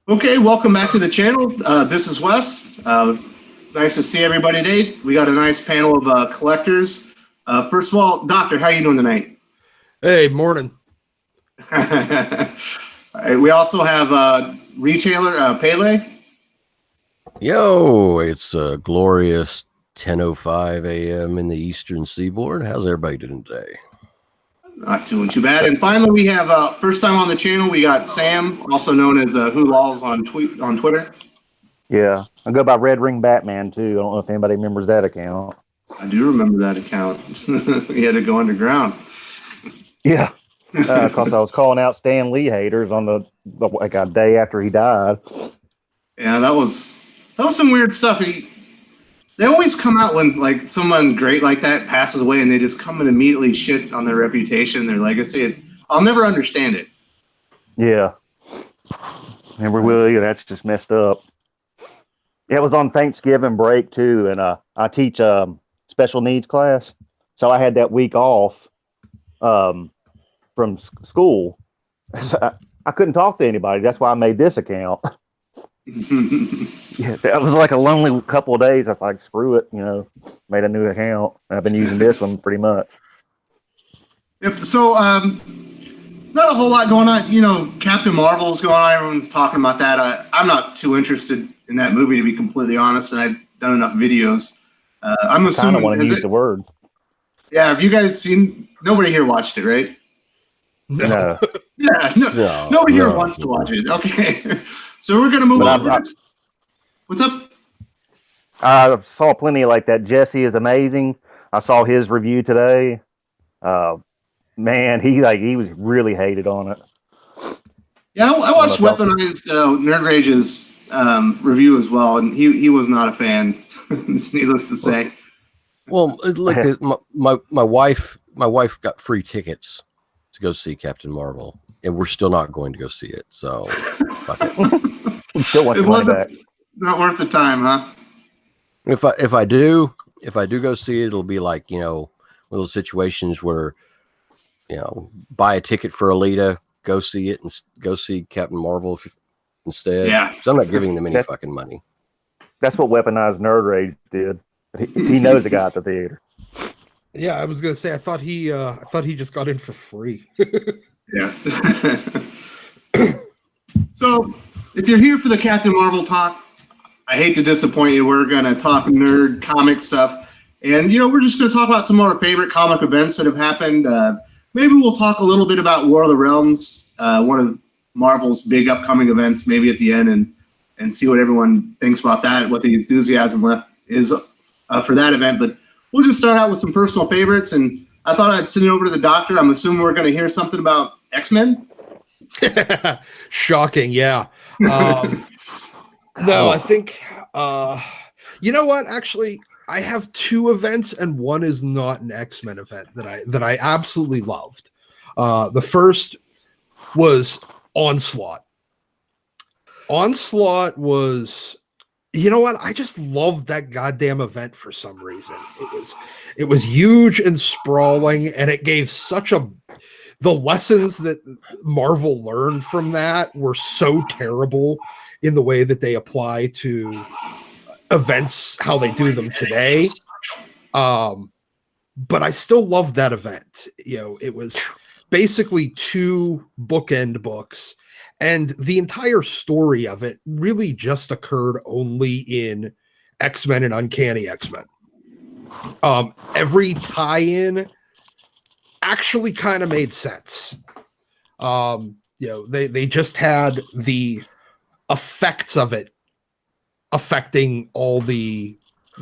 Okay, welcome back to the channel. This is Wes. Nice to see everybody today. We got a nice panel of collectors. First of all, Doctor, how are you doing tonight? Hey, morning. All right, we also have retailer Pele. Yo, it's a glorious 10:05 a.m. in the Eastern Seaboard. How's everybody doing today? Not doing too bad. And finally, we have first time on the channel. We got Sam, also known as Who Lols on Twitter. Yeah, I go by Red Ring Batman too. I don't know if anybody remembers that account. I do remember that account. He had to go underground. Yeah, because I was calling out Stan Lee haters on the like a day after he died. Yeah, that was some weird stuff. They always come out when like someone great like that passes away, and they just come and immediately shit on their reputation, their legacy. I'll never understand it. Yeah, remember Willie? That's just messed up. It was on Thanksgiving break too, and I teach special needs class, so I had that week off from school. I couldn't talk to anybody. That's why I made this account. Yeah, that was like a lonely couple of days. I was like, screw it, made a new account. I've been using this one pretty much. Yep. So, not a whole lot going on. Captain Marvel's going on. Everyone's talking about that. I'm not too interested in that movie, to be completely honest, and I've done enough videos. I'm assuming. I want to use the word. Yeah. Have you guys seen? Nobody here watched it, right? No. Yeah. No, nobody here wants to watch it. Okay. So we're gonna move on. What's up? I saw plenty like that. Jesse is amazing. I saw his review today. Man, he was really hated on it. Yeah, I watched Weaponized Nerd Rage's review as well, and he was not a fan. Needless to say. Well, like my wife got free tickets to go see Captain Marvel, and we're still not going to go see it. So, fuck it. Still want the money back. Not worth the time, huh? If I do go see it, it'll be like one of those situations where buy a ticket for Alita, go see it, and go see Captain Marvel instead. Yeah, so I'm not giving them any fucking money. That's what Weaponized Nerd Rage did. He knows the guy at the theater. Yeah, I was gonna say I thought he just got in for free. Yeah. So, if you're here for the Captain Marvel talk, I hate to disappoint you. We're gonna talk nerd comic stuff, and we're just gonna talk about some of our favorite comic events that have happened. Maybe we'll talk a little bit about War of the Realms, one of Marvel's big upcoming events, maybe at the end, and see what everyone thinks about that, what the enthusiasm left is for that event. But we'll just start out with some personal favorites, and I thought I'd send it over to the Doctor. I'm assuming we're going to hear something about X-Men. Shocking, yeah. No, I think you know what? Actually, I have two events, and one is not an X-Men event that I absolutely loved. The first was Onslaught. Onslaught was, you know what? I just loved that goddamn event for some reason. It was huge and sprawling, and it gave the lessons that Marvel learned from that were so terrible in the way that they apply to events, how they do them today. But I still loved that event. It was basically two bookend books, and the entire story of it really just occurred only in X-Men and Uncanny X-Men. Every tie-in actually kind of made sense. They just had the effects of it affecting all the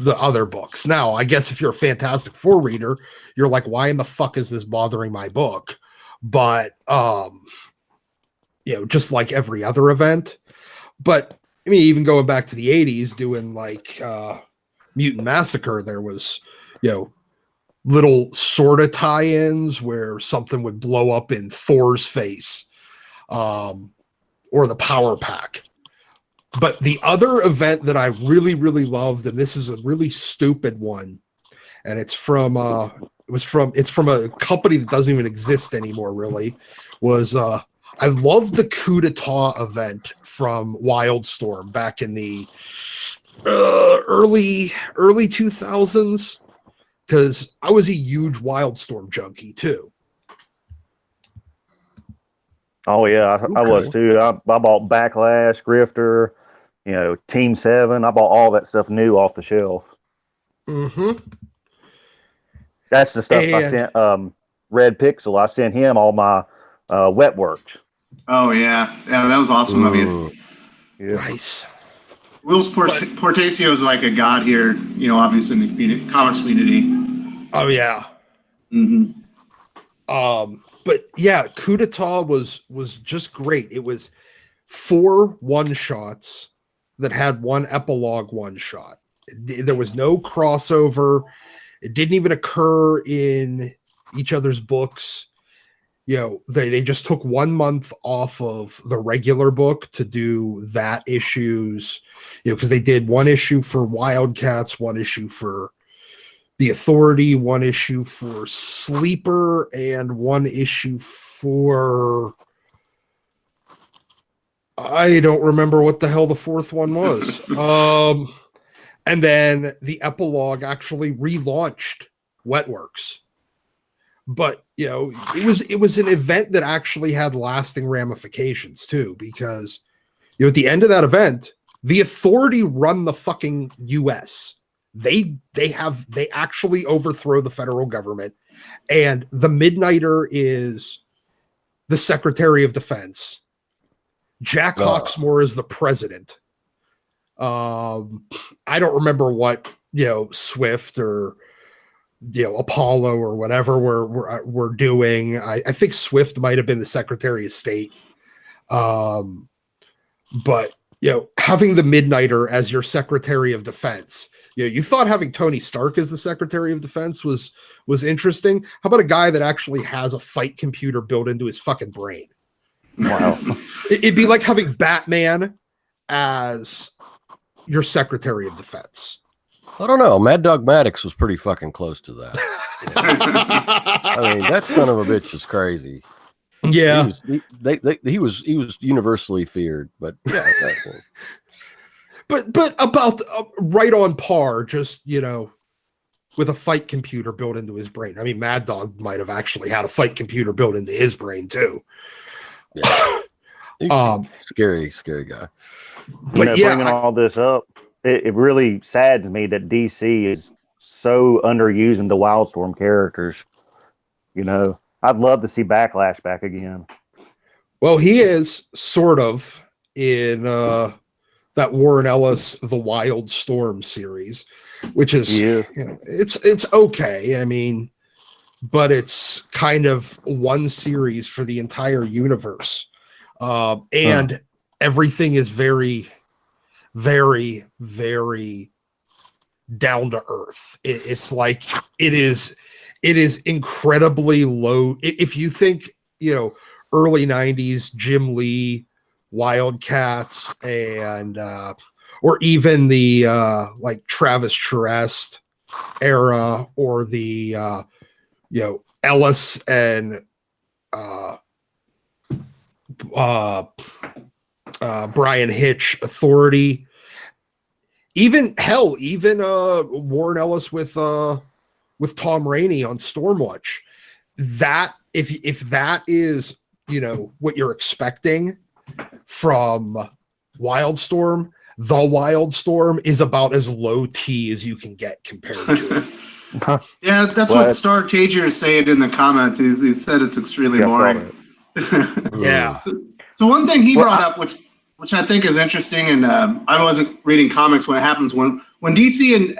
other books. Now, I guess if you're a Fantastic Four reader, you're like, why in the fuck is this bothering my book? But just like every other event. But I mean, even going back to the 80s, doing like Mutant Massacre, there was little sort of tie-ins where something would blow up in Thor's face, or the Power Pack. But the other event that I really, really loved, and this is a really stupid one, and it's from a company that doesn't even exist anymore, really, was I I love the coup d'etat event from Wildstorm back in the early 2000s, because I was a huge Wildstorm junkie too. Oh yeah, I was too. I bought Backlash, Grifter, Team 7. I bought all that stuff new off the shelf. Mm-hmm. That's the stuff I sent Red Pixel. I sent him all my wet works. Oh yeah, that was awesome of you. Yeah. Nice. Will's Portacio is like a god here, obviously in the comics community. Oh yeah. Mm-hmm. But yeah, coup d'etat was just great. It was 4 one-shots that had one epilogue one-shot. There was no crossover. It didn't even occur in each other's books. They just took 1 month off of the regular book to do that issues, because they did 1 issue for Wildcats, 1 issue for The Authority, 1 issue for Sleeper, and 1 issue for, I don't remember what the hell the 4th one was. And then the epilogue actually relaunched Wetworks. But it was an event that actually had lasting ramifications too, because at the end of that event, the Authority run the fucking US. They actually overthrow the federal government, and the Midnighter is the Secretary of Defense. Jack Hawksmoor is the president. I don't remember what Swift or Apollo or whatever we're doing. I think Swift might have been the Secretary of State. But having the Midnighter as your Secretary of Defense, you thought having Tony Stark as the Secretary of Defense was interesting. How about a guy that actually has a fight computer built into his fucking brain? Wow. It'd be like having Batman as your Secretary of Defense. I don't know. Mad Dog Maddox was pretty fucking close to that. I mean, that son of a bitch is crazy. Yeah, he was universally feared, but yeah, but about right on par, just with a fight computer built into his brain. I mean, Mad Dog might have actually had a fight computer built into his brain too. Yeah. Scary guy. But bringing all this up, it really saddens me that DC is so underusing the Wildstorm characters. I'd love to see Backlash back again. Well, he is sort of in that Warren Ellis The Wildstorm series, which is it's okay. I mean, but it's kind of one series for the entire universe, and everything is very, very, very down to earth. It's like it is incredibly low. If you think early 90s Jim Lee, Wildcats, and or even the like Travis Charest era, or the Ellis and Brian Hitch Authority, even Warren Ellis with Tom Rainey on Stormwatch. That if that is what you're expecting from Wildstorm, the Wildstorm is about as low T as you can get compared to it. Yeah, that's what Star Tager is saying in the comments. He said it's extremely boring. Yeah. So one thing he brought up, which I think is interesting, and I wasn't reading comics when it happens, when DC and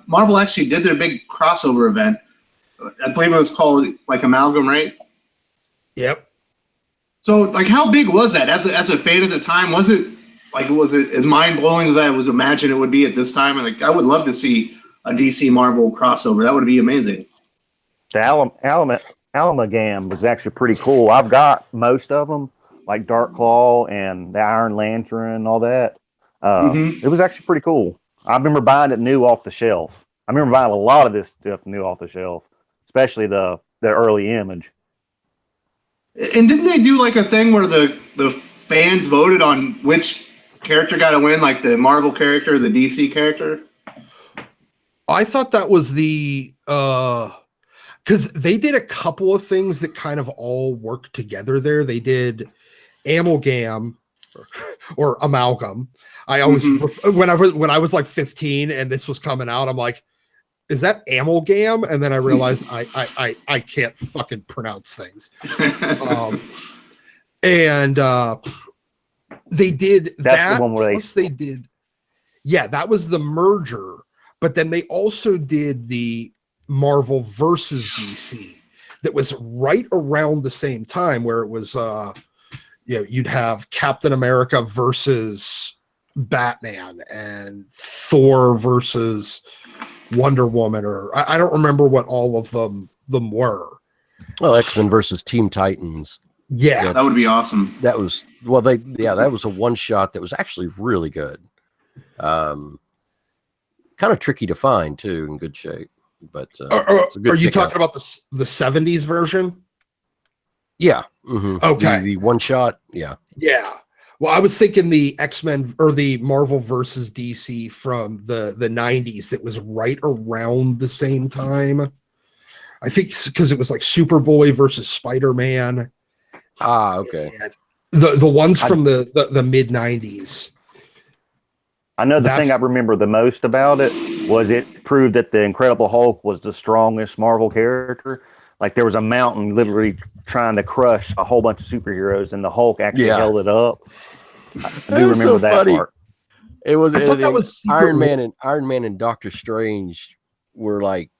Marvel actually did their big crossover event. I believe it was called like Amalgam, right? Yep. So like, how big was that as a fan at the time? Was it as mind blowing as I was imagine it would be at this time? Like, I would love to see a DC Marvel crossover. That would be amazing. The Amalgam was actually pretty cool. I've got most of them, like Dark Claw and the Iron Lantern and all that. It was actually pretty cool. I remember buying it new off the shelf. I remember buying a lot of this stuff new off the shelf, especially the early Image. And didn't they do like a thing where the fans voted on which character got to win, like the Marvel character, the DC character? I thought that was the because they did a couple of things that kind of all worked together there. They did amalgam or amalgam. I always when I was like 15 and this was coming out, I'm like, is that amalgam? And then I realized I can't fucking pronounce things. And they did That's the one where plus they did, yeah, that was the merger. But then they also did the Marvel versus DC that was right around the same time, where it was you'd have Captain America versus Batman and Thor versus Wonder Woman, or I don't remember what all of them were. Well, X-Men versus Teen Titans. Yeah, that would be awesome. That was that was a one shot that was actually really good. Kind of tricky to find too, in good shape. But are you talking about the 70s version? Yeah. Mm-hmm. Okay. The one shot. Yeah. Yeah. Well, I was thinking the X-Men or the Marvel versus DC from the 90s that was right around the same time. I think because it was like Superboy versus Spider-Man. Ah, okay. The ones from the mid 90s. I know the thing I remember the most about it was it proved that the Incredible Hulk was the strongest Marvel character. Like there was a mountain literally trying to crush a whole bunch of superheroes, and the Hulk actually held it up. I do remember that part. It was, that was Iron Man and Doctor Strange were like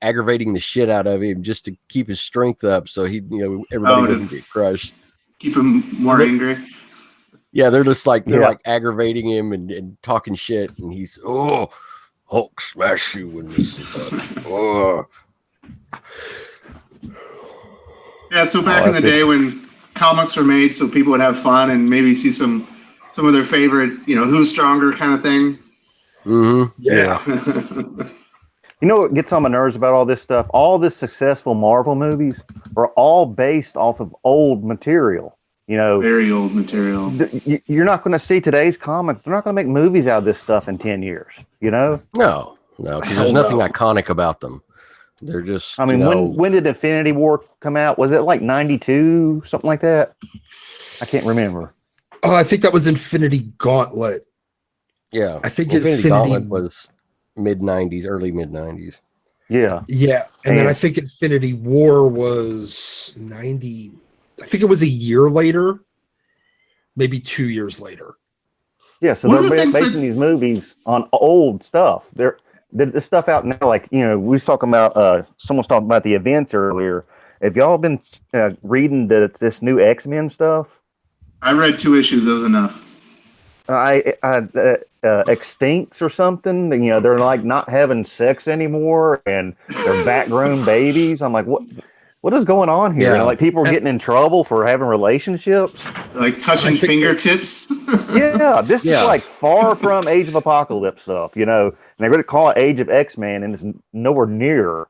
aggravating the shit out of him just to keep his strength up, so everybody wouldn't get crushed. Keep him more angry. Yeah, they're just like like aggravating him and talking shit, and he's Hulk smash you in this. Yeah, so back in the day when comics were made, so people would have fun and maybe see some of their favorite, who's stronger kind of thing. Mm-hmm. Yeah. You know what gets on my nerves about all this stuff? All the successful Marvel movies are all based off of old material. Very old material. You're not going to see today's comics. They're not going to make movies out of this stuff in 10 years, No, because there's nothing iconic about them. They're just, I mean, when did Infinity War come out? Was it like 92, something like that? I can't remember. Oh, I think that was Infinity Gauntlet. Yeah. I think Infinity Gauntlet was mid-90s, early mid-90s. Yeah. Yeah. And then I think Infinity War was 90. I think it was a year later, maybe 2 years later. Yeah, so they're basing these movies on old stuff. The stuff out now, like, we was talking about, someone's talking about the events earlier. Have y'all been reading this new X-Men stuff? I read 2 issues. That was enough. Extincts or something. They're like not having sex anymore, and they're back-grown babies. I'm like, what is going on here? Yeah. Like people are getting in trouble for having relationships, like touching fingertips. Yeah, this is like far from Age of Apocalypse stuff, And they're going to call it Age of X-Men, and it's nowhere near.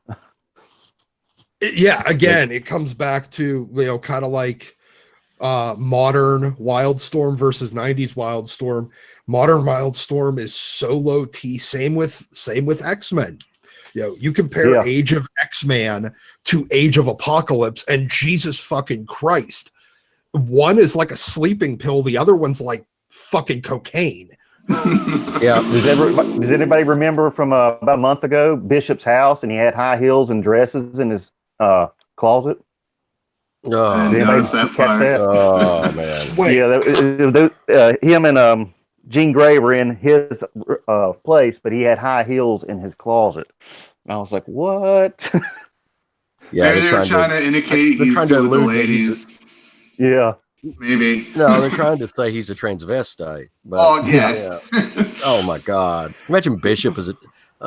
Yeah, again, it comes back to kind of like modern Wildstorm versus 90s Wildstorm. Modern Wildstorm is solo T. Same with X-Men. You compare Age of X-Man to Age of Apocalypse, and Jesus fucking Christ. One is like a sleeping pill. The other one's like fucking cocaine. Yeah. Does anybody remember from about a month ago, Bishop's house, and he had high heels and dresses in his closet? Oh, that? Oh man. Wait. Yeah, him and Jean Grey were in his place, but he had high heels in his closet. And I was like, what? Yeah, maybe they're trying to indicate he's good with the ladies. Yeah. Maybe. No, they're trying to say he's a transvestite. But, oh my God! Imagine Bishop as a.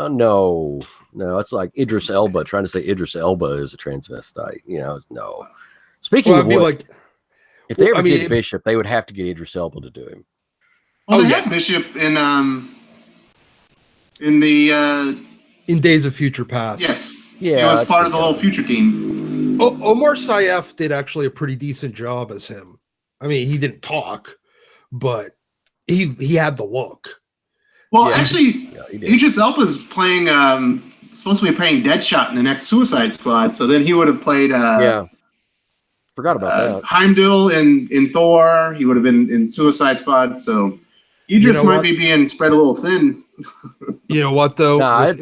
No, it's like Idris Elba trying to say Idris Elba is a transvestite. No. Speaking of what, if they ever did Bishop, they would have to get Idris Elba to do him. Well, they had Bishop in Days of Future Past. Yes. Yeah, it was part of the whole future team. Omar Syef did actually a pretty decent job as him. I mean, he didn't talk, but he had the look. Well, Yeah, actually, Idris Elba's playing supposed to be playing Deadshot in the next Suicide Squad. So then he would have played forgot about that. Heimdall in Thor. He would have been in Suicide Squad. So Idris might be being spread a little thin. You know what though? Nah,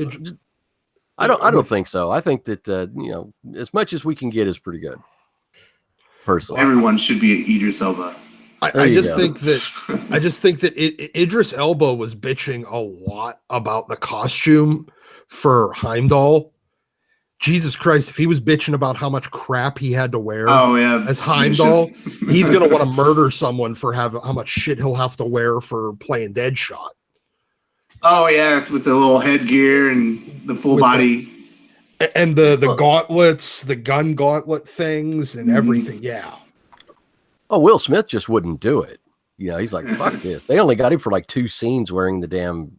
I don't think so. I think that as much as we can get is pretty good. Personally, everyone should be Idris Elba. I just think that Idris Elba was bitching a lot about the costume for Heimdall. Jesus Christ, if he was bitching about how much crap he had to wear as Heimdall, he's gonna want to murder someone for how much shit he'll have to wear for playing Deadshot. Oh yeah, with the little headgear and the full body. And the gauntlets, the gun gauntlet things and everything. Yeah. Oh, Will Smith just wouldn't do it. He's like, fuck this. They only got him for like 2 scenes wearing the damn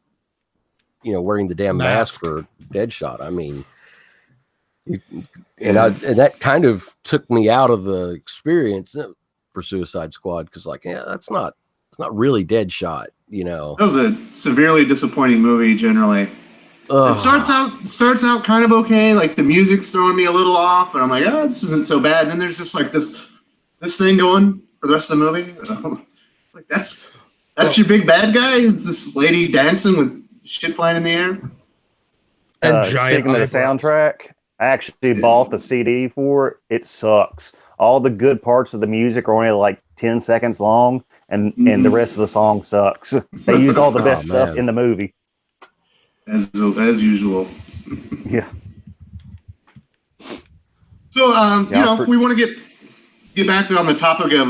mask for Deadshot. I mean, and that kind of took me out of the experience for Suicide Squad because, like, it's not really Deadshot. That was a severely disappointing movie. Generally, it starts out kind of okay. Like the music's throwing me a little off, and I'm like, this isn't so bad. And then there's just like this thing going for the rest of the movie. Like that's your big bad guy. It's this lady dancing with shit flying in the air. And giant speaking of the soundtrack, I actually bought the CD for it. It sucks. All the good parts of the music are only like 10 seconds long, and the rest of the song sucks. They used all the best stuff in the movie. As usual. Yeah. So we want to get back on the topic of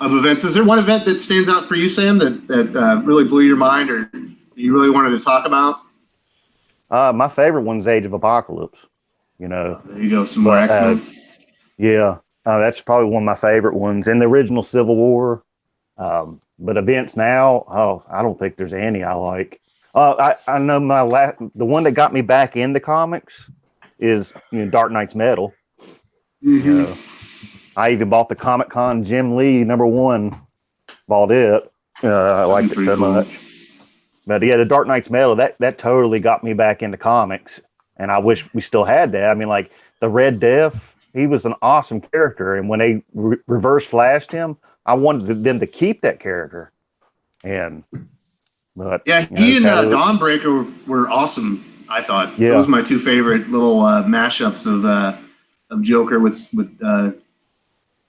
events. Is there one event that stands out for you, Sam, that really blew your mind or you really wanted to talk about? My favorite one's Age of Apocalypse. There you go, some more X-Men. Yeah, that's probably one of my favorite ones. And the original Civil War. But events now, I don't think there's any I like. I know the one that got me back into comics is Dark Knight's Metal. Mm-hmm. I even bought the Comic-Con Jim Lee #1. Bought it. I liked it so much. But yeah, the Dark Knight's Metal, that totally got me back into comics. And I wish we still had that. I mean, like the Red Death, he was an awesome character. And when they reverse flashed him, I wanted them to keep that character. He and Dawnbreaker were awesome. I thought those were my 2 favorite little mashups of Joker with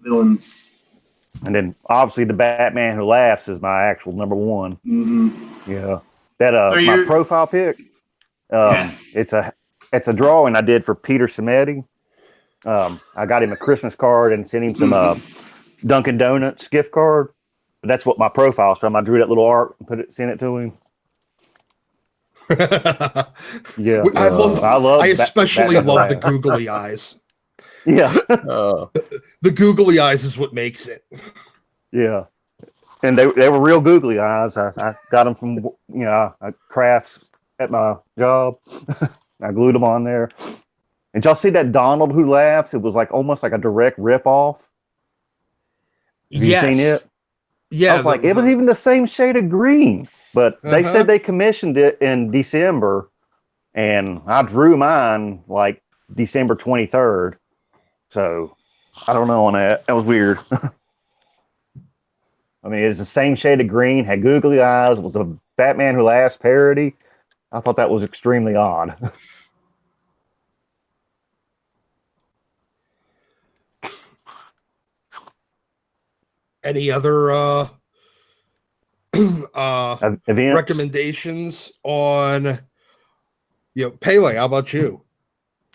villains. And then obviously the Batman Who Laughs is my actual #1. Mm-hmm. Yeah, that my profile pic. It's a drawing I did for Peter Samedi. I got him a Christmas card and sent him some Dunkin' Donuts gift card. But that's what my profile's from. I drew that little art and sent it to him. Yeah, I especially love the googly eyes. Yeah, the googly eyes is what makes it. Yeah, and they were real googly eyes. I got them from crafts at my job. I glued them on there. And y'all see that Donald Who Laughs? It was like almost like a direct rip off. Have you seen it? Yeah, I was like, it was even the same shade of green, but they said they commissioned it in December, and I drew mine like December 23rd. So I don't know on that. That was weird. I mean, it's the same shade of green, had googly eyes, was a Batman Who Laughs parody. I thought that was extremely odd. Any other recommendations on Pele? How about you?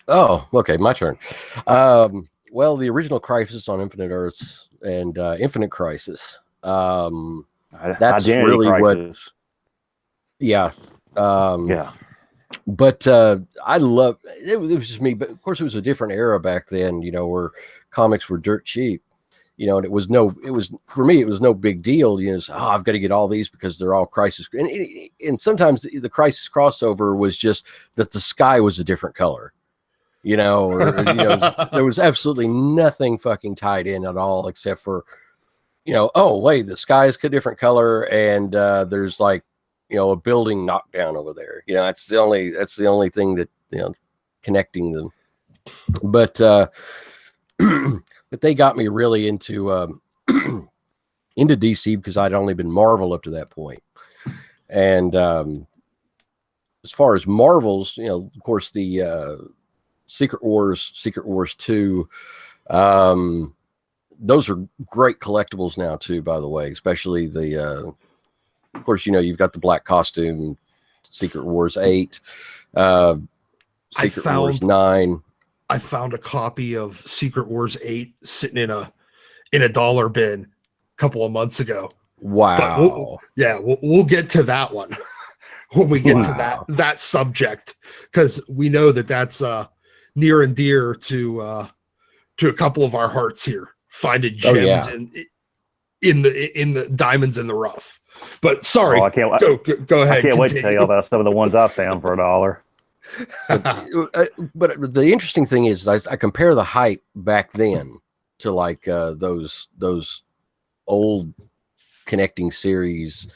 Oh, okay, my turn. Well, the original Crisis on Infinite Earths and Infinite Crisis. That's really what. Yeah. Yeah. But I love it. It was just me, but of course it was a different era back then. Where comics were dirt cheap. And it was for me, it was no big deal. I've got to get all these because they're all Crisis. And sometimes the Crisis crossover was just that the sky was a different color. or there was absolutely nothing fucking tied in at all, except for, oh wait, the sky is a different color, and there's like, a building knocked down over there. That's the only thing that, connecting them. But but they got me really into into DC because I'd only been Marvel up to that point. And as far as Marvels, of course, the Secret Wars 2, those are great collectibles now too, by the way, especially the of course, you've got the black costume, Secret Wars 8, Secret Wars 9. I found a copy of Secret Wars 8 sitting in a dollar bin a couple of months ago. Wow. But we'll get to that one when we get to that subject, because we know that's near and dear to a couple of our hearts here. Finding gems in the diamonds in the rough. But sorry, I can't, go ahead. I can't wait to tell you about some of the ones I found for $1. But the interesting thing is, I compare the hype back then to like those old connecting series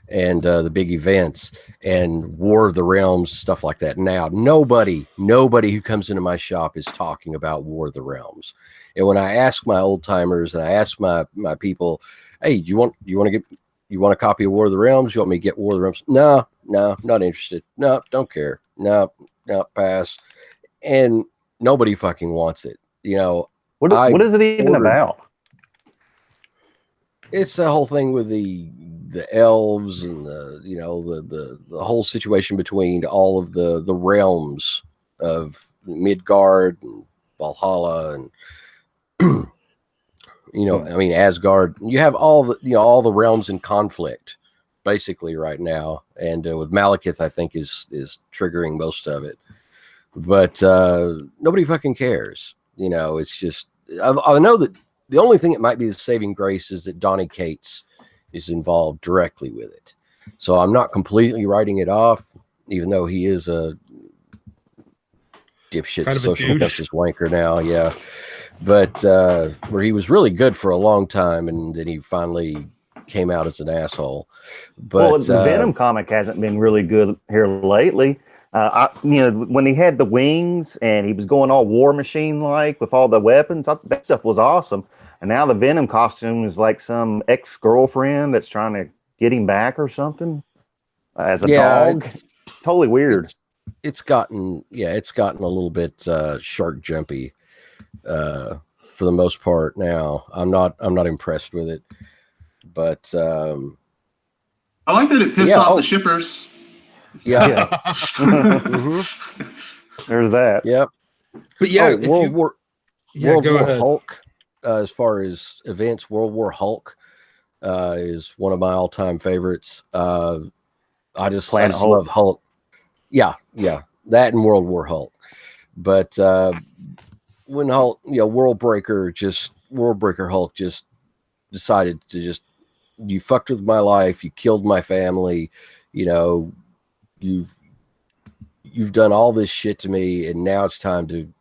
and the big events and War of the Realms, stuff like that. Now, nobody who comes into my shop is talking about War of the Realms. And when I ask my old timers and I ask my people, hey, do you want a copy of War of the Realms? You want me to get War of the Realms? No, not interested. No, don't care. No, pass. And nobody fucking wants it. What is it even about? It's the whole thing with the elves and the whole situation between all of the realms of Midgard and Valhalla and Asgard. You have all the realms in conflict basically right now, and with Malekith I think is triggering most of it, but nobody fucking cares. It's just I know that the only thing that might be the saving grace is that Donny Cates is involved directly with it. So I'm not completely writing it off, even though he is a dipshit kind of social justice wanker now. Yeah. But where he was really good for a long time, and then he finally came out as an asshole. But the Venom comic hasn't been really good here lately. When he had the wings and he was going all War Machine like with all the weapons, that stuff was awesome. And now the Venom costume is like some ex-girlfriend that's trying to get him back or something as a dog. Totally weird. It's gotten a little bit shark jumpy for the most part now. I'm not impressed with it, but I like that it pissed off the shippers. Yeah. Mm-hmm. There's that. Yep. But World War ahead. Hulk. As far as events, World War Hulk is one of my all-time favorites. I just love Hulk. Yeah, that and World War Hulk. But when Hulk, World Breaker Hulk just decided to you fucked with my life, you killed my family, you've done all this shit to me, and now it's time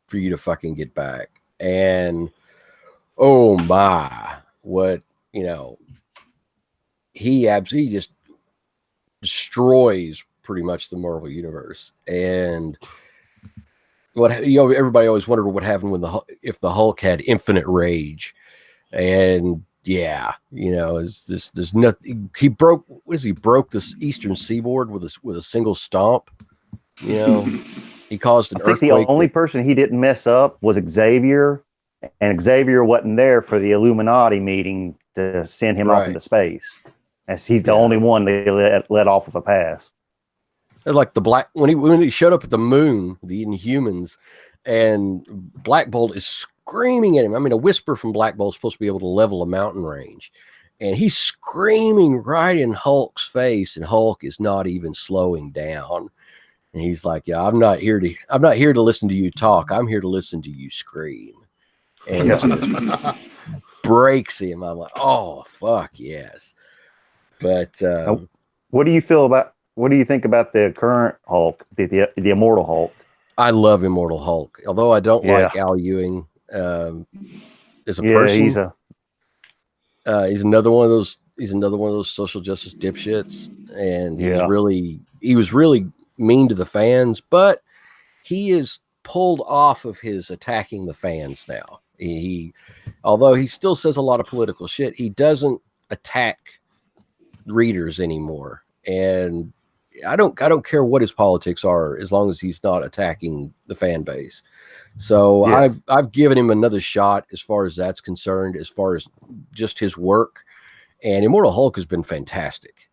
for you to fucking get back. And oh my, what he absolutely just destroys pretty much the Marvel universe. And everybody always wondered what happened if the Hulk had infinite rage. And there's nothing. He broke this eastern seaboard with a single stomp. He caused an earthquake. The only person he didn't mess up was Xavier, and Xavier wasn't there for the Illuminati meeting to send him off into space, as he's the only one they let off with a pass. Like when he showed up at the moon, the Inhumans, and Black Bolt is screaming at him. I mean, a whisper from Black Bolt is supposed to be able to level a mountain range, and he's screaming right in Hulk's face, and Hulk is not even slowing down. And he's like, "Yeah, I'm not here to listen to you talk. I'm here to listen to you scream." And it just breaks him. I'm like, "Oh fuck yes!" But what do you think about the current Hulk, the Immortal Hulk? I love Immortal Hulk, although I don't Yeah. like Al Ewing as a Yeah, person. He's another one of those. He's another one of those social justice dipshits, and Yeah. he was really mean to the fans. But he is pulled off of his attacking the fans now. Although he still says a lot of political shit, he doesn't attack readers anymore. And I don't care what his politics are, as long as he's not attacking the fan base. So Yeah. I've given him another shot as far as that's concerned, as far as just his work. And Immortal Hulk has been fantastic.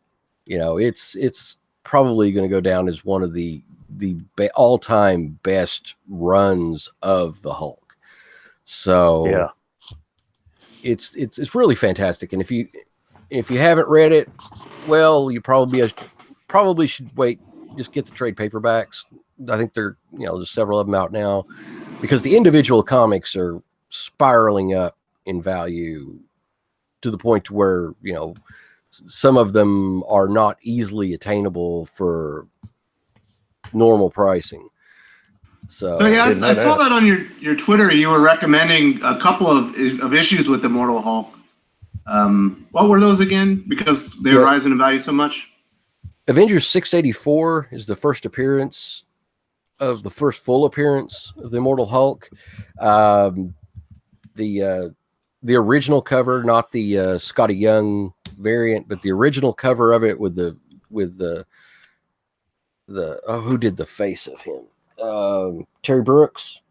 You know, it's probably going to go down as one of the all-time best runs of the Hulk. So Yeah. it's really fantastic. And if you haven't read it, well, you probably should wait. Just get the trade paperbacks. I think there's several of them out now, because the individual comics are spiraling up in value to the point where, some of them are not easily attainable for normal pricing. So yeah, Didn't know I saw that. that on your Twitter. You were recommending a couple of issues with Immortal Hulk. What were those again? Because they were rising in value so much. Avengers 684 is the first full appearance of the Immortal Hulk. The original cover, not the Scotty Young variant, but the original cover of it with the who did the face of him? Terry Brooks.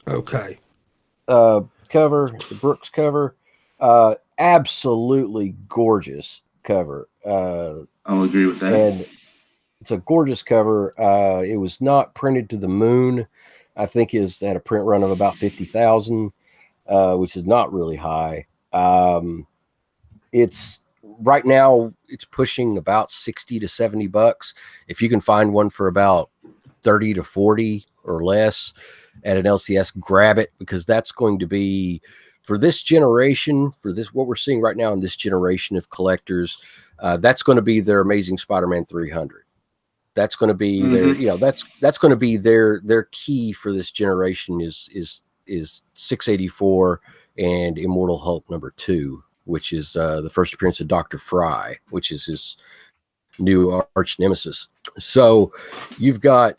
Okay. Cover, the Brooks cover. Absolutely gorgeous cover. I'll agree with that. And it's a gorgeous cover. It was not printed to the moon. I think had a print run of about 50,000, which is not really high. It's right now it's pushing about $60 to $70. If you can find one for about 30 to 40 or less at an LCS, grab it, because that's going to be, for this generation, what we're seeing right now in this generation of collectors, that's going to be their Amazing Spider-Man 300. That's going to be that's going to be their key for this generation is 684 and Immortal Hulk #2, which is the first appearance of Dr. Fry, which is his new arch nemesis. So you've got,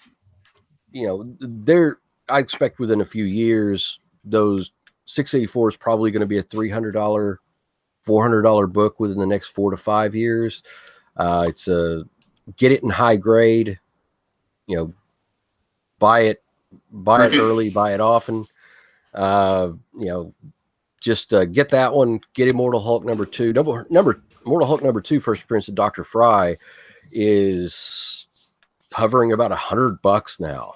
I expect within a few years, those 684 is probably going to be a $300, $400 book within the next 4 to 5 years. It's get it in high grade, buy it early, buy it often. Just get that one. Get Immortal Hulk #2. Immortal Hulk #2, first appearance of Dr. Fry, is hovering about $100 now.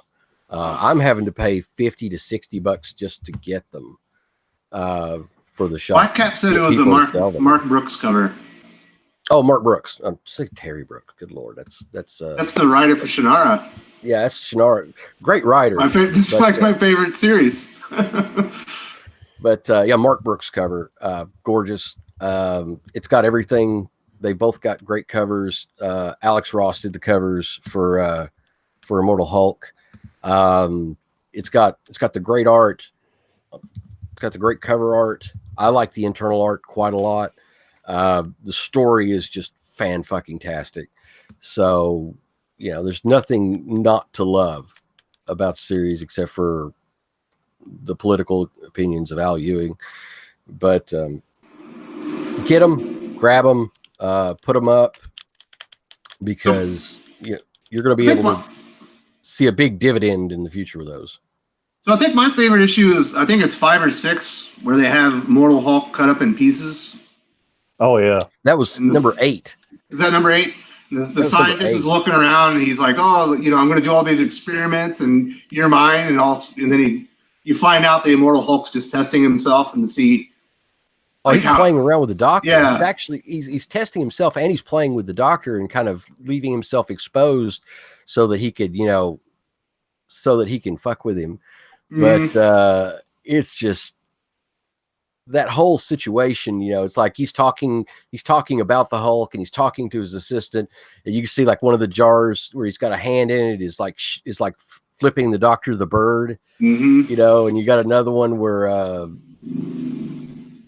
I'm having to pay $50 to $60 just to get them for the shop. Black Cap said it was a Mark Brooks cover. Oh, Mark Brooks. I'm say Terry Brooks. Good Lord, that's the writer for Shannara. Yeah, that's Shannara. Great writer. This is my favorite series. But Mark Brooks cover, gorgeous. It's got everything. They both got great covers. Alex Ross did the covers for Immortal Hulk. It's got the great art. It's got the great cover art. I like the internal art quite a lot. The story is just fan-fucking-tastic. So, there's nothing not to love about the series except for the political opinions of Al Ewing. But get them, grab them, put them up, because you're going to be able to see a big dividend in the future with those. So I think my favorite issue is, I think it's 5 or 6, where they have Mortal Hulk cut up in pieces. Oh yeah, that was number 8. Is that number 8? The scientist is looking around and he's like, "Oh, I'm going to do all these experiments, and you're mine," and then you find out the Immortal Hulk's just testing himself and to see. He's playing around with the Doctor. Yeah, he's testing himself, and he's playing with the Doctor and kind of leaving himself exposed so that he could, so that he can fuck with him. But it's just, that whole situation, it's like he's talking about the Hulk, and he's talking to his assistant, and you can see like one of the jars where he's got a hand in it is like flipping the Doctor the Bird, and you got another one where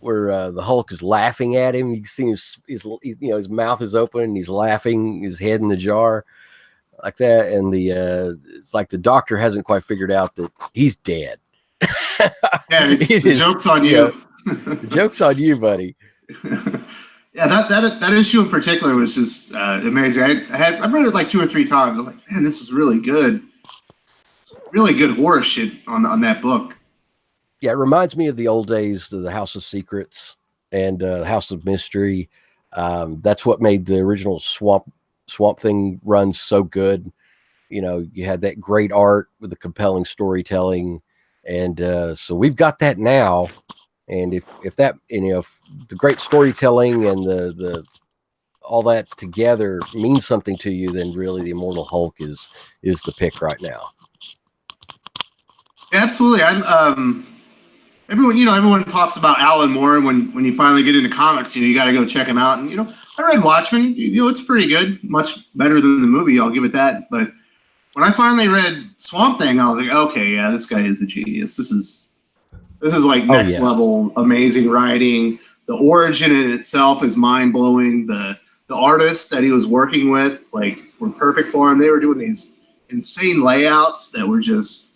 the Hulk is laughing at him. You can see his mouth is open and he's laughing, his head in the jar like that, and it's like the Doctor hasn't quite figured out that he's dead. Yeah, the joke's on you. The joke's on you, buddy. Yeah, that issue in particular was just amazing. I've read it like 2 or 3 times. I'm like, man, this is really good. It's really good horror shit on that book. Yeah, it reminds me of the old days of the House of Secrets and House of Mystery. That's what made the original Swamp Thing run so good. You had that great art with the compelling storytelling, and so we've got that now. And if that, if the great storytelling and the all that together means something to you, then really the Immortal Hulk is the pick right now. Absolutely. Everyone talks about Alan Moore, and when you finally get into comics, you got to go check him out. And I read Watchmen. It's pretty good, much better than the movie. I'll give it that. But when I finally read Swamp Thing, I was like, okay, yeah, this guy is a genius. This is like next level amazing writing. The origin in itself is mind blowing. The artists that he was working with were perfect for him. They were doing these insane layouts that were just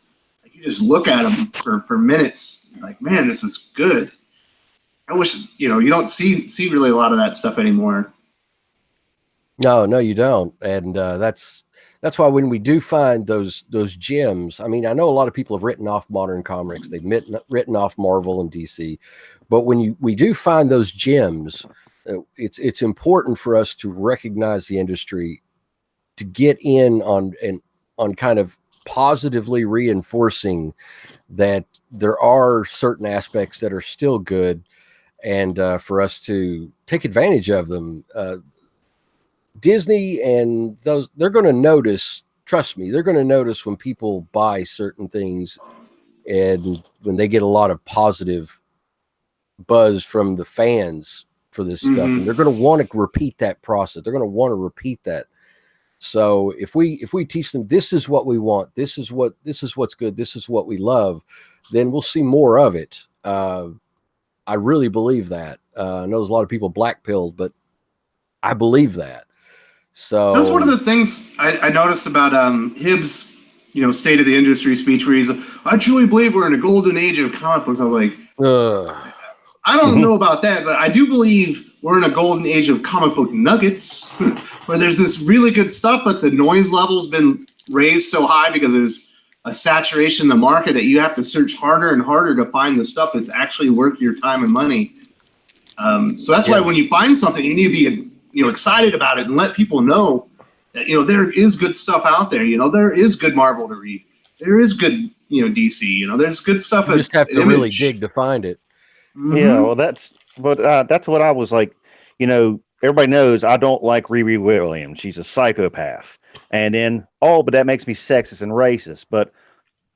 you just look at them for minutes. Like, man, this is good. I wish you don't see really a lot of that stuff anymore. No, you don't, and that's why when we do find those gems, I mean, I know a lot of people have written off modern comics, they've written off Marvel and DC, but when we do find those gems, it's important for us to recognize the industry, to get in on kind of positively reinforcing that there are certain aspects that are still good, and for us to take advantage of them. Disney and those, they're going to notice, trust me, they're going to notice when people buy certain things and when they get a lot of positive buzz from the fans for this stuff, and they're going to want to repeat that process. They're going to want to repeat that. So if we teach them, this is what we want, this is what's good, this is what we love, then we'll see more of it. I really believe that. I know there's a lot of people black-pilled, but I believe that. So that's one of the things I noticed about Hibbs, state of the industry speech, where he's, I truly believe we're in a golden age of comic books. I was like, I don't know about that, but I do believe we're in a golden age of comic book nuggets, where there's this really good stuff, but the noise level's been raised so high because there's a saturation in the market that you have to search harder and harder to find the stuff that's actually worth your time and money. So that's why when you find something, you need to be excited about it and let people know that there is good stuff out there. There is good Marvel to read. There is good DC. There's good stuff. You just have to really dig to find it. Yeah, well, that's what I was like. Everybody knows I don't like Riri Williams. She's a psychopath. And then, but that makes me sexist and racist. But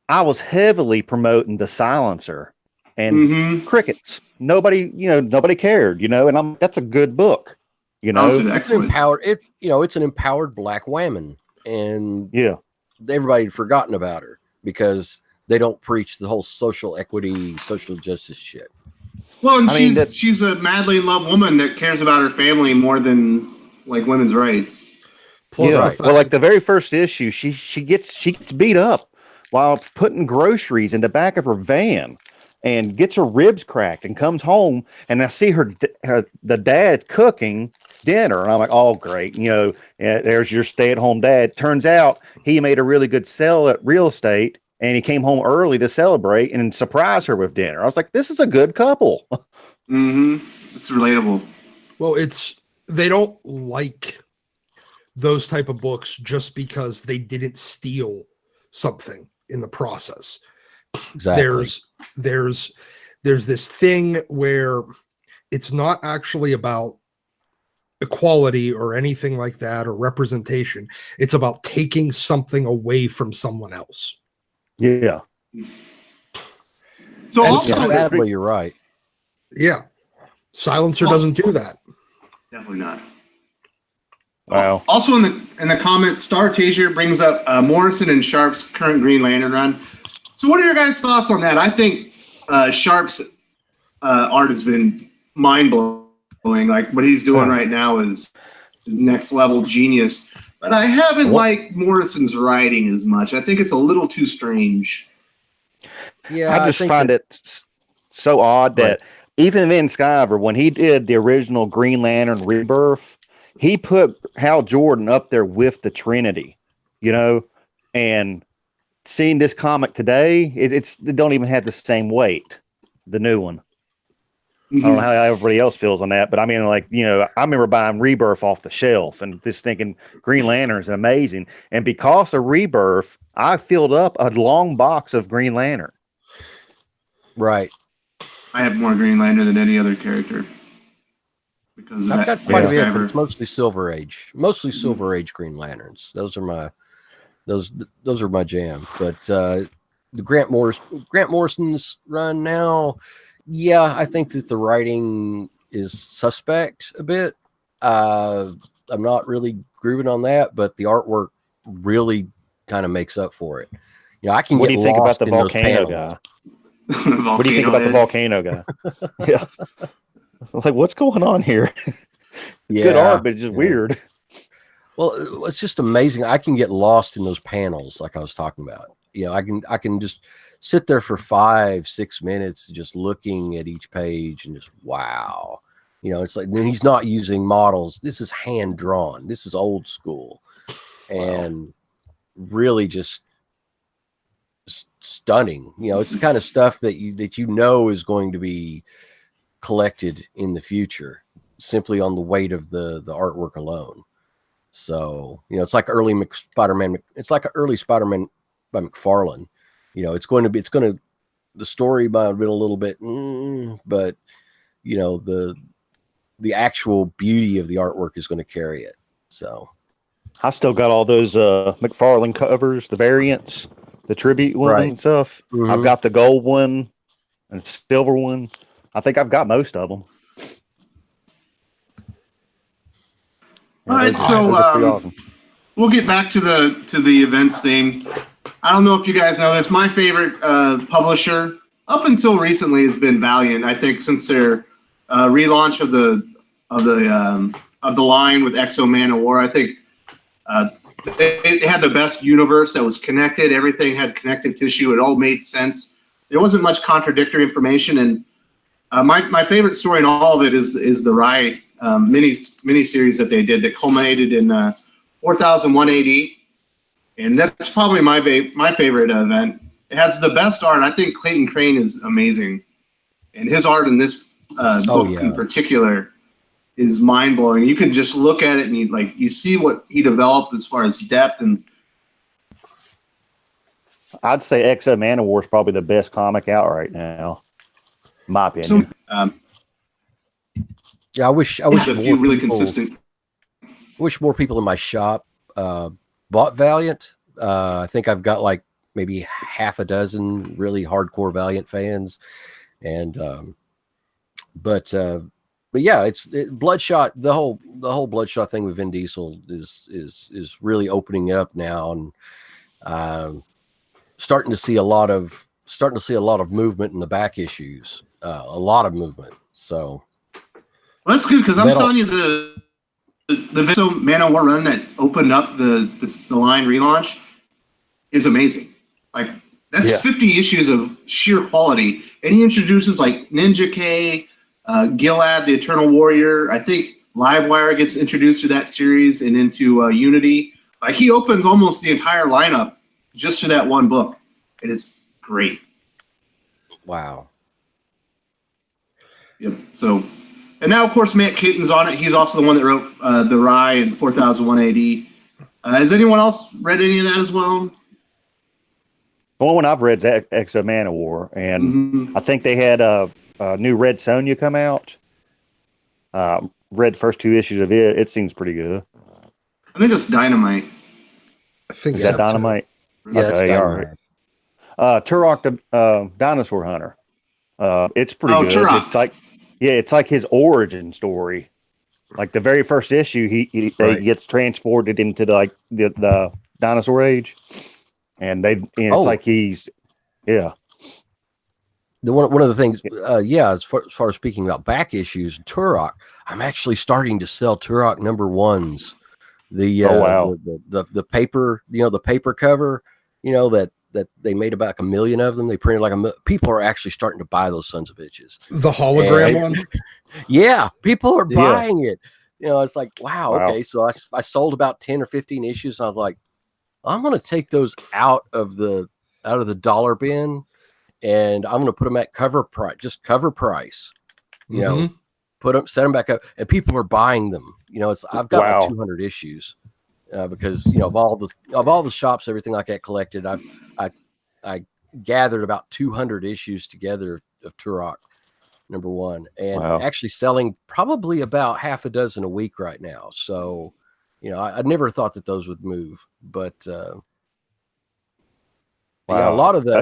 I was heavily promoting The Silencer and Crickets. Nobody cared. And that's a good book. It's empowered. It's an empowered black woman, and everybody had forgotten about her because they don't preach the whole social equity, social justice shit. Well, and she's a madly in love woman that cares about her family more than women's rights. Plus, well, like the very first issue, she gets beat up while putting groceries in the back of her van, and gets her ribs cracked, and comes home, and I see the dad cooking dinner, and I'm like, oh great, there's your stay-at-home dad. Turns out he made a really good sell at real estate, and he came home early to celebrate and surprise her with dinner. I was like, this is a good couple. It's relatable. Well, they don't like those type of books just because they didn't steal something in the process. Exactly. There's this thing where it's not actually about equality or anything like that, or representation. It's about taking something away from someone else. Yeah. So also, sadly, you're right. Yeah. Silencer doesn't do that. Definitely not. Wow. Also in the comment, Star Tazier brings up Morrison and Sharp's current Green Lantern run. So what are your guys' thoughts on that? I think Sharp's art has been mind-blowing. Like what he's doing right now is next level genius. But I haven't liked Morrison's writing as much. I think it's a little too strange. Yeah, I just find it so odd that even in Skyver, when he did the original Green Lantern Rebirth, he put Hal Jordan up there with the Trinity, and seeing this comic today, it don't even have the same weight, the new one. I don't know how everybody else feels on that, but I mean, I remember buying Rebirth off the shelf and just thinking Green Lantern is amazing. And because of Rebirth, I filled up a long box of Green Lantern. Right. I have more Green Lantern than any other character because I've got quite a bit, but it's mostly Silver Age. Mostly Silver Age Green Lanterns. Those are my jam. But the Grant Morrison's run now. Yeah, I think that the writing is suspect a bit. I'm not really grooving on that, but the artwork really kind of makes up for it. I can What get do you think lost about the in those volcano panels. guy? What do you think about the volcano guy? Yeah, I was like, what's going on here? Good art, but it's just weird. Well, it's just amazing. I can get lost in those panels, like I was talking about. I can just sit there for 5-6 minutes, just looking at each page and just wow. It's like then he's not using models. This is hand drawn. This is old school, and really just stunning. It's the kind of stuff that is going to be collected in the future simply on the weight of the artwork alone. So, it's like early Spider-Man. It's like an early Spider-Man by McFarlane. The story might have been a little bit, but the actual beauty of the artwork is going to carry it. So I still got all those McFarlane covers, the variants, the tribute one and stuff. Mm-hmm. I've got the gold one and silver one. I think I've got most of them. All right, so awesome. We'll get back to the events thing. I don't know if you guys know this. My favorite publisher up until recently has been Valiant. I think since their relaunch of the line with Exo Man of War, I think they had the best universe that was connected. Everything had connective tissue. It all made sense. There wasn't much contradictory information, and my favorite story in all of it is the Rye mini series that they did that culminated in 4001 AD, and that's probably my favorite event. It has the best art. I think Clayton Crane is amazing, and his art in this book in particular is mind blowing. You can just look at it and you see what he developed as far as depth and. I'd say Exo Man of War is probably the best comic out right now, in my opinion. I wish a few really consistent. I wish more people in my shop bought Valiant. I think I've got like maybe half a dozen really hardcore Valiant fans, and but yeah, it's Bloodshot. The whole Bloodshot thing with Vin Diesel is really opening up now, and starting to see a lot of movement in the back issues. A lot of movement. So. Well, that's good because I'm telling you the Exo Man of War run that opened up the line relaunch is amazing. Like that's 50 issues of sheer quality, and he introduces like Ninja K, Gilad, the Eternal Warrior. I think Livewire gets introduced to that series and into Unity. Like he opens almost the entire lineup just for that one book, and it's great. Wow. Yep. So. And now, of course, Matt Caton's on it. He's also the one that wrote The Rye and 4001 AD. Has anyone else read any of that as well? The only one I've read is Exo Man of War, and I think they had a new Red Sonja come out. Read the first 2 issues of it. It seems pretty good. I think it's Dynamite. I think is that Dynamite? Yeah, okay, Dynamite. All right. Turok the Dinosaur Hunter. It's pretty good. Turok. It's like Yeah, it's like his origin story. Like the very first issue, he gets transported into the dinosaur age, and it's like he's yeah. One of the things, as far as speaking about back issues, Turok, I'm actually starting to sell Turok #1s. The paper, the paper cover, that they made about 1 million of them. They printed like people are actually starting to buy those sons of bitches. The hologram one? Yeah, people are buying it. It's like, wow. Okay. So I sold about 10 or 15 issues. And I was like, I'm going to take those out of the dollar bin, and I'm going to put them at cover price, just cover price, set them back up, and people are buying them. I've got like 200 issues because, of all the shops, everything like that collected, I gathered about 200 issues together of Turok #1, and actually selling probably about half a dozen a week right now. So, I never thought that those would move, but a lot of the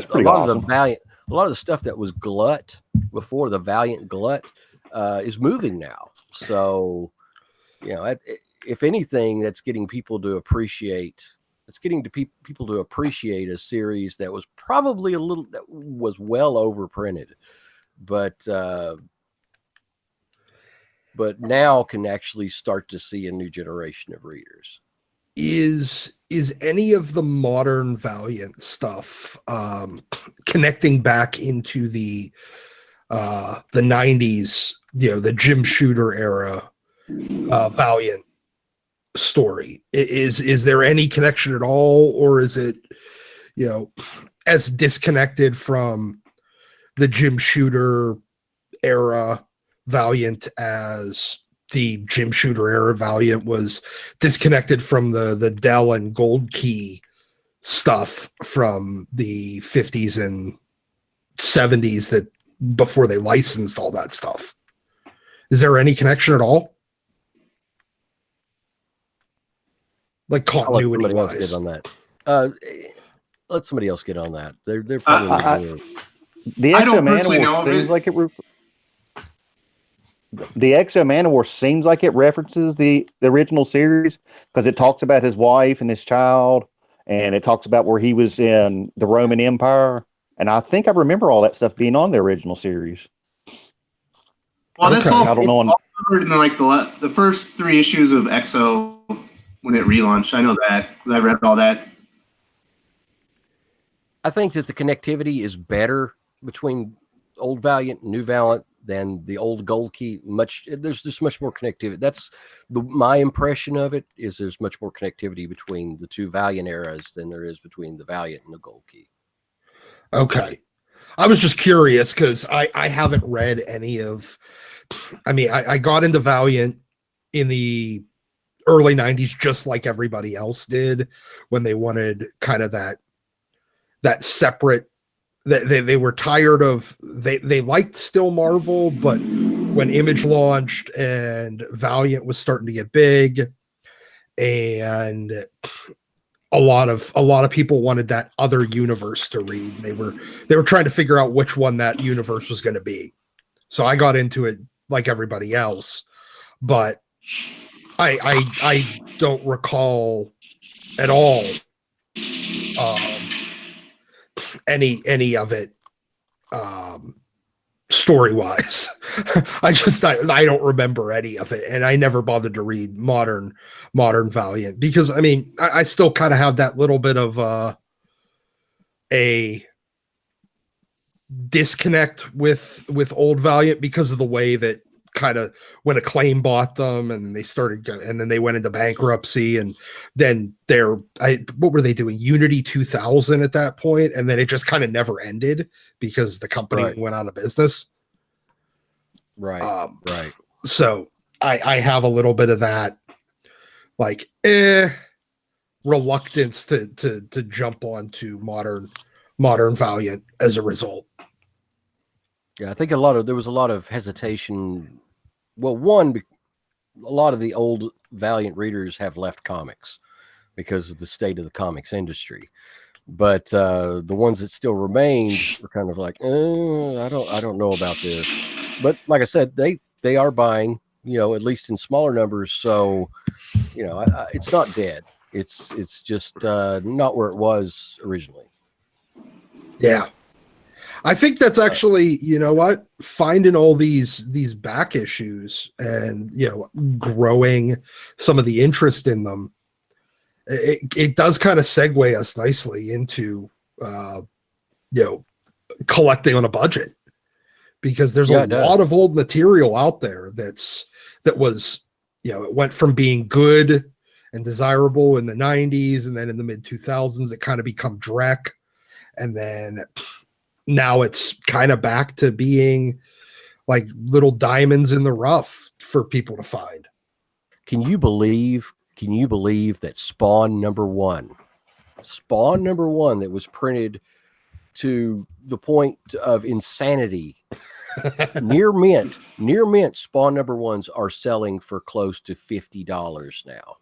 Valiant, a lot of the stuff that was Glut before, the Valiant Glut, is moving now. So, if anything, that's getting people to appreciate. It's getting to people to appreciate a series that was probably that was well overprinted, but now can actually start to see a new generation of readers. Is any of the modern Valiant stuff connecting back into the 90s, the Jim Shooter era Valiant story? Is there any connection at all, or is it as disconnected from the Jim Shooter era Valiant as the Jim Shooter era Valiant was disconnected from the Dell and Gold Key stuff from the 50s and 70s that before they licensed all that stuff? Is there any connection at all? Like continuity wise on that. Let somebody else get on that. They're probably the I don't personally know seems of it. like it. The Exo Manowar seems like it references the original series because it talks about his wife and his child, and it talks about where he was in the Roman Empire. And I think I remember all that stuff being on the original series. Well, that's all. I don't know. Covered in like the first 3 issues of Exo when it relaunched. I know that because I read all that. I think that the connectivity is better between old Valiant and new Valiant than the old Gold Key. There's just much more connectivity. That's my impression of it. Is there's much more connectivity between the two Valiant eras than there is between the Valiant and the Gold Key. Okay, I was just curious because I haven't read any of. I mean, I got into Valiant in the early 90s just like everybody else did when they wanted kind of that separate. They were tired of they liked still Marvel, but when Image launched and Valiant was starting to get big, and a lot of people wanted that other universe to read. They were trying to figure out which one that universe was going to be. So I got into it like everybody else, but I don't recall at all any of it story wise. I don't remember any of it, and I never bothered to read modern Valiant because I mean I still kind of have that little bit of a disconnect with old Valiant because of the way that kind of when Acclaim bought them and they started and then they went into bankruptcy, and then what were they doing, Unity 2000 at that point, and then it just kind of never ended because the company went out of business. Right. So I have a little bit of that like reluctance to jump onto modern Valiant as a result. Yeah, I think there was a lot of hesitation. Well, a lot of the old Valiant readers have left comics because of the state of the comics industry. But the ones that still remained were kind of like, I don't know about this. but like I said, they are buying, at least in smaller numbers. So, it's not dead. It's just not where it was originally. Yeah. I think that's actually, finding all these back issues and, growing some of the interest in them. It does kind of segue us nicely into, collecting on a budget, because there's a lot of old material out there that was, it went from being good and desirable in the 90s, and then in the mid 2000s, it kind of become dreck. And then now it's kind of back to being like little diamonds in the rough for people to find. Can you believe that Spawn number one that was printed to the point of insanity, near mint Spawn number ones are selling for close to $50 now.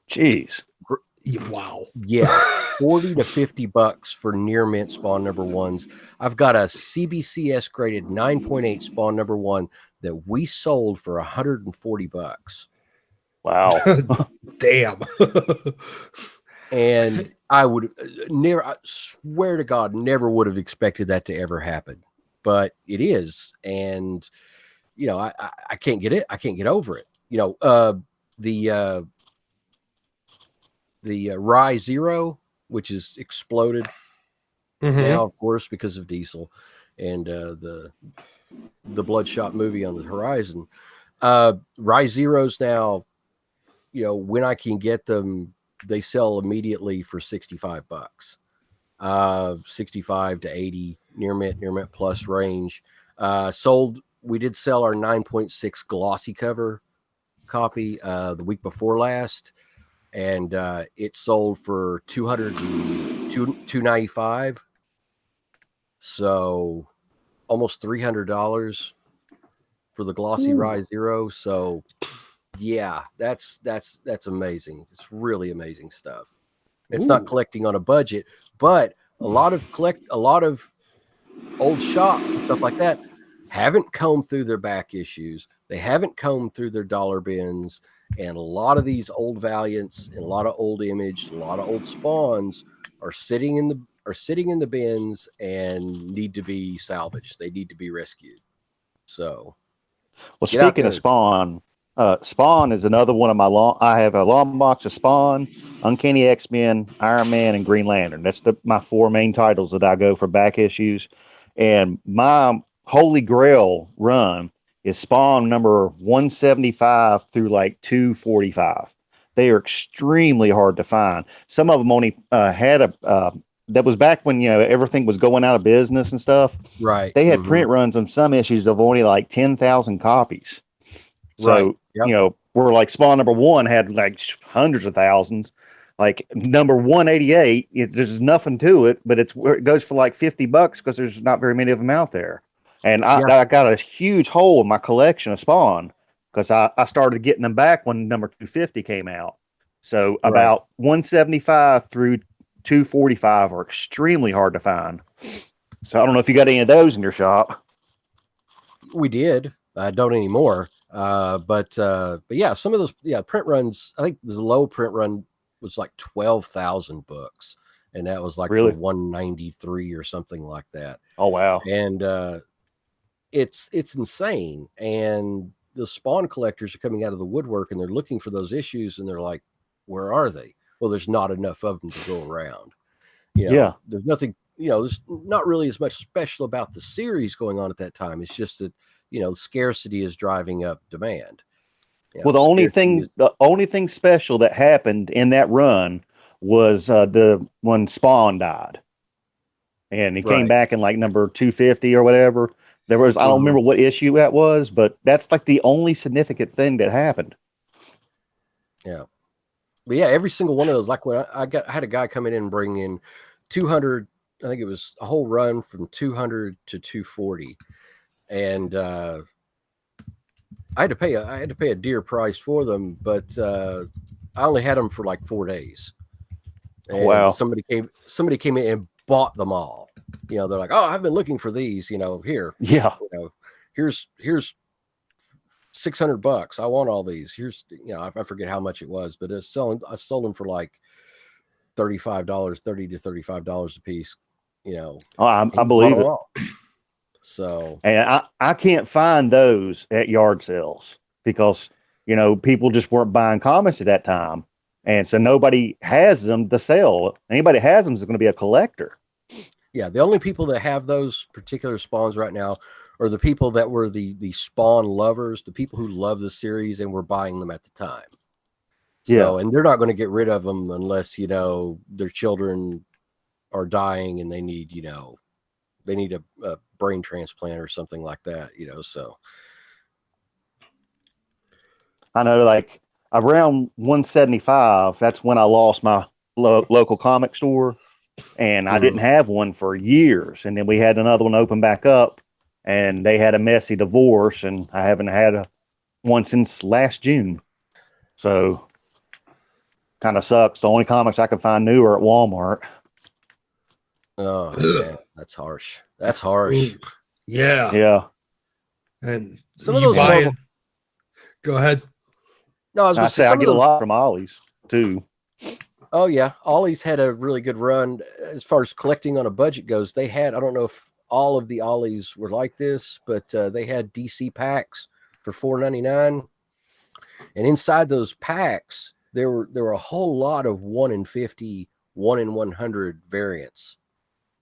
Jeez. Wow. Yeah. $40 to $50 for near mint Spawn number ones. I've got a CBCS graded 9.8 Spawn number one that we sold for $140. Wow. Damn. And I swear to God, never would have expected that to ever happen, but it is. And, I can't get it. I can't get over it. The Rye Zero, which is exploded now, of course, because of Diesel and the Bloodshot movie on the horizon. Rye Zeros now, when I can get them, they sell immediately for $65, 65 to 80 near mint plus range. We did sell our 9.6 glossy cover copy the week before last, and it sold for $295, so almost $300 for the glossy Rye Zero. So yeah, that's amazing. It's really amazing stuff. It's not collecting on a budget, but a lot of old shops and stuff like that haven't combed through their back issues. They haven't combed through their dollar bins, and a lot of these old Valiants and a lot of old Image, a lot of old Spawns are sitting in the bins and need to be salvaged. They need to be rescued. So, well, speaking of Spawn, Spawn is another one of my I have a long box of Spawn, Uncanny X-Men, Iron Man, and Green Lantern. That's my four main titles that I go for back issues. And my Holy Grail run is Spawn number 175 through like 245. They are extremely hard to find. Some of them only had that was back when everything was going out of business and stuff. Right. They had print runs on some issues of only like 10,000 copies. So we're like Spawn number one had like hundreds of thousands. Like number 188, there's nothing to it, but it goes for like $50 because there's not very many of them out there. And I got a huge hole in my collection of Spawn because I started getting them back when number 250 came out. So about 175 through 245 are extremely hard to find. So I don't know if you got any of those in your shop. We did. I don't anymore. But yeah, some of those print runs. I think the low print run was like 12,000 books, and that was like for 193 or something like that. Oh wow! And it's insane. And the Spawn collectors are coming out of the woodwork, and they're looking for those issues, and they're like, "Where are they?" Well, there's not enough of them to go around. There's nothing. There's not really as much special about the series going on at that time. It's just that scarcity is driving up demand. Well, the only thing special that happened in that run was when Spawn died, and he came back in like number 250 or whatever. There was I don't remember what issue that was, but that's like the only significant thing that happened. Yeah, but yeah, every single one of those. Like when I had a guy coming in and bring in 200. I think it was a whole run from 200 to 240, and I had to pay a dear price for them, but I only had them for like 4 days. And wow! Somebody came in and bought them all. They're like, "Oh, I've been looking for these. Here, yeah, here's $600. I want all these. Here's, I forget how much it was, but I sold them for like $35, $30 to $35 a piece. I believe it. So, and I can't find those at yard sales because people just weren't buying comics at that time, and so nobody has them to sell. Anybody has them is going to be a collector. Yeah, the only people that have those particular spawns right now are the people that were the Spawn lovers, the people who love the series and were buying them at the time. So, and they're not going to get rid of them unless, their children are dying and they need, a brain transplant or something like that, so. I know, like around 175, that's when I lost my local comic store, and I didn't have one for years. And then we had another one open back up, and they had a messy divorce, and I haven't had one since last June. So kind of sucks. The only comics I can find new are at Walmart. Oh, man, that's harsh. That's harsh. Ooh, yeah. Yeah. And some of those go ahead. No, I was going to say I get a lot from Ollie's too. Oh yeah, Ollie's had a really good run as far as collecting on a budget goes. They had, I don't know if all of the Ollies were like this, but they had DC packs for $4.99, and inside those packs there were a whole lot of 1 in 50, 1 in 100 variants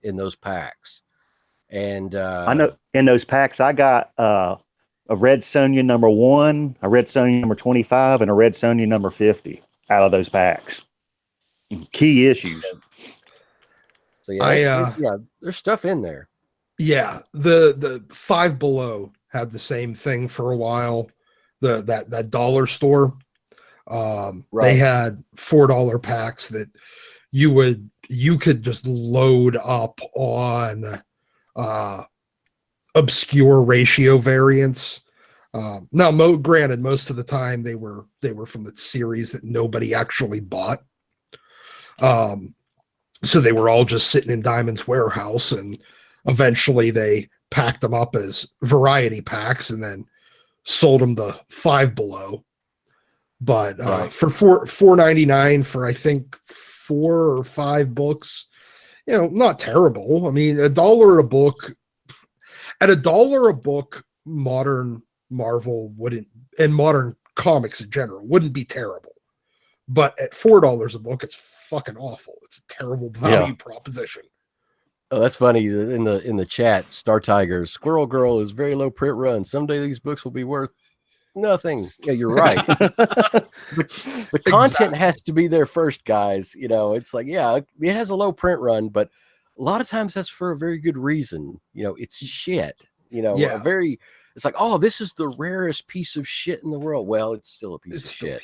in those packs. And I know in those packs I got a Red Sonja number 1, a Red Sonja number 25, and a Red Sonja number 50 out of those packs. Key issues. So yeah, there's stuff in there. Yeah, the Five Below had the same thing for a while. That dollar store, they had $4 packs that you could just load up on obscure ratio variants. Now, granted, most of the time they were from the series that nobody actually bought. So they were all just sitting in Diamond's warehouse, and eventually they packed them up as variety packs and then sold them the Five Below. But for $4.99 for I think 4 or 5 books, not terrible. I mean, $1 a book. At $1 a book, modern Marvel wouldn't, and modern comics in general, wouldn't be terrible. But at $4 a book, it's fucking awful. It's a terrible value proposition. Oh, that's funny. In the chat, Star Tiger, Squirrel Girl is very low print run. Someday these books will be worth nothing. Yeah, you're right. the content has to be there first, guys. It's like, yeah, it has a low print run, but a lot of times that's for a very good reason. It's shit. It's like, oh, this is the rarest piece of shit in the world. Well, it's still a piece of shit.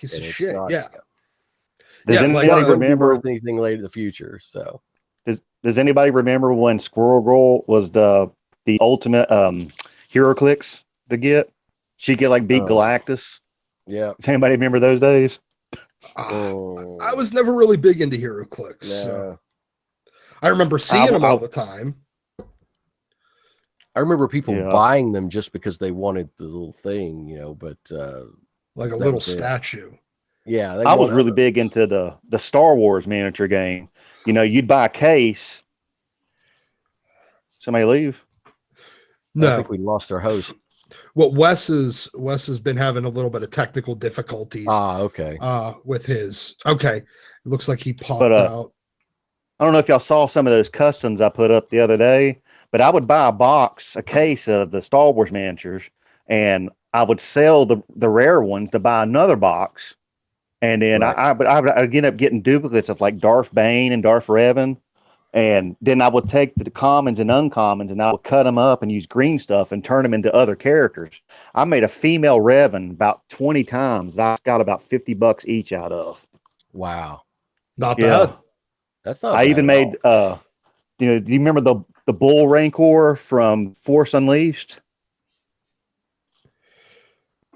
Does anybody remember anything later in the future? So does anybody remember when Squirrel Girl was the ultimate HeroClix to get? She could like beat Galactus. Yeah. Does anybody remember those days? I was never really big into HeroClix. No. So I remember seeing them all the time. I remember people buying them just because they wanted the little thing, but like a little statue. Yeah, I was really big into the Star Wars miniature game. You'd buy a case. Somebody leave? No, I think we lost our host. Well, Wes has been having a little bit of technical difficulties. Okay. With his it looks like he popped out. I don't know if y'all saw some of those customs I put up the other day, but I would buy a case of the Star Wars miniatures, and I would sell the rare ones to buy another box. And then I would end up getting duplicates of like Darth Bane and Darth Revan. And then I would take the commons and uncommons and I would cut them up and use green stuff and turn them into other characters. I made a female Revan about 20 times. I got about $50 each out of. Wow. Not bad. That's not I even made, do you remember the Bull Rancor from Force Unleashed?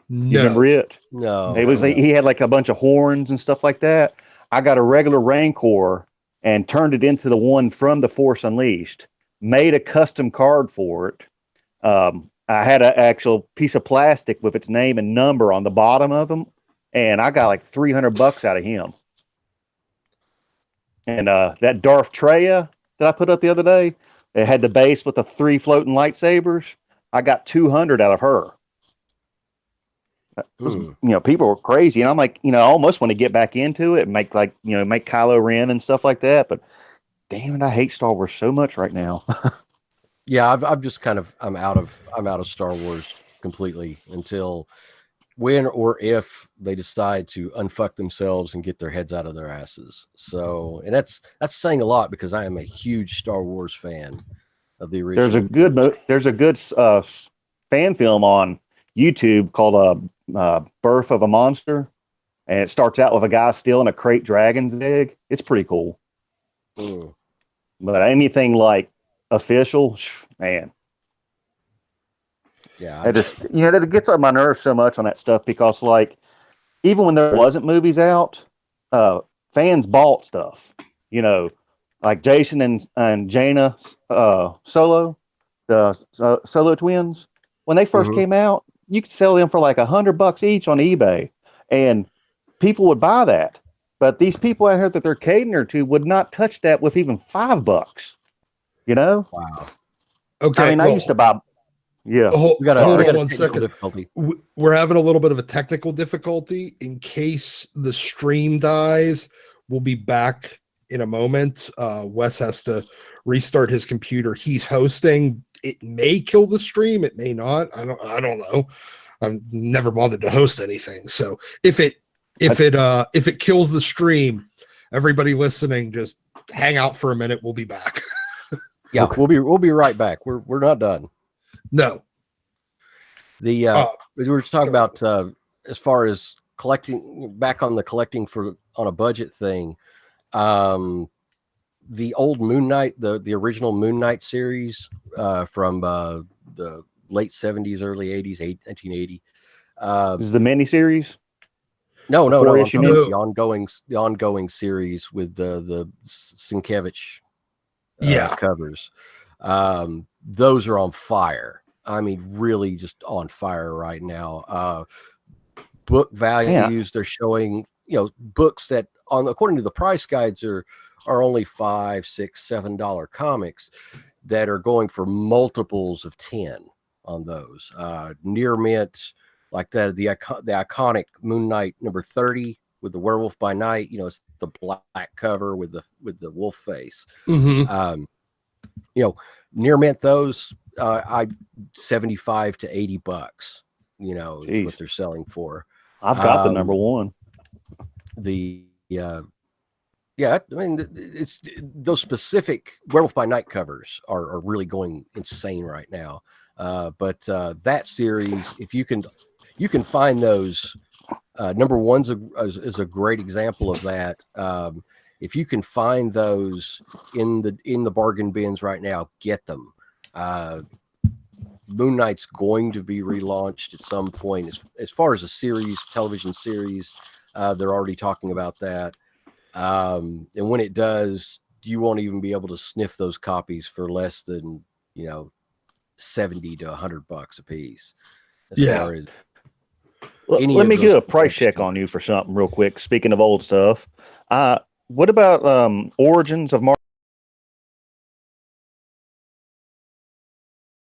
No. You remember it? No. It was he had like a bunch of horns and stuff like that. I got a regular Rancor and turned it into the one from the Force Unleashed. Made a custom card for it. I had an actual piece of plastic with its name and number on the bottom of them, and I got like $300 out of him. And that Darth Treya that I put up the other day, it had the base with the 3 floating lightsabers. I got 200 out of her. People were crazy, and I'm like, I almost want to get back into it and make make Kylo Ren and stuff like that. But damn it, I hate Star Wars so much right now. Yeah, I'm just kind of I'm out of Star Wars completely until when or if they decide to unfuck themselves and get their heads out of their asses. So, and that's saying a lot because I am a huge Star Wars fan of the original. There's a good fan film on YouTube called Birth of a Monster, and it starts out with a guy stealing a crate dragon's egg. It's pretty cool. But anything like official, man. Yeah, that gets on my nerves so much on that stuff because, like, even when there wasn't movies out, fans bought stuff. Like Jason and Jaina Solo, the Solo twins. When they first came out, you could sell them for like $100 each on eBay, and people would buy that. But these people out here that they're catering to would not touch that with even $5. Wow. Okay. I used to buy. Yeah. We got hold on 1 second. Difficulty. We're having a little bit of a technical difficulty. In case the stream dies, we'll be back in a moment. Wes has to restart his computer. He's hosting. It may kill the stream. It may not. I don't know. I've never bothered to host anything. So if it kills the stream, everybody listening, just hang out for a minute. We'll be back. Yeah, we'll be right back. We're not done. No. We were talking about as far as collecting on a budget thing. The old Moon Knight, the original Moon Knight series from the late 70s, early 80s, 1980. Is the miniseries? No. The ongoing series with the Sienkiewicz covers. Those are on fire. I mean, really just on fire right now. Book values, they're showing, books that according to the price guides are only $5, $6, $7 comics that are going for multiples of 10 on those. Near mint, like the iconic Moon Knight number 30 with the Werewolf by Night, it's the black cover with the wolf face. Near mint those I $75 to $80, is what they're selling for. I've got the number one. It's those specific Werewolf by Night covers are really going insane right now. But that series, if you can find those, number one's is a great example of that. If you can find those in the bargain bins right now, get them. Moon Knight's going to be relaunched at some point. As far as a television series, they're already talking about that. And when it does, you won't even be able to sniff those copies for less than, $70 to $100 a piece. Let me get a price check on you for something real quick. Speaking of old stuff, what about Origins of Marvel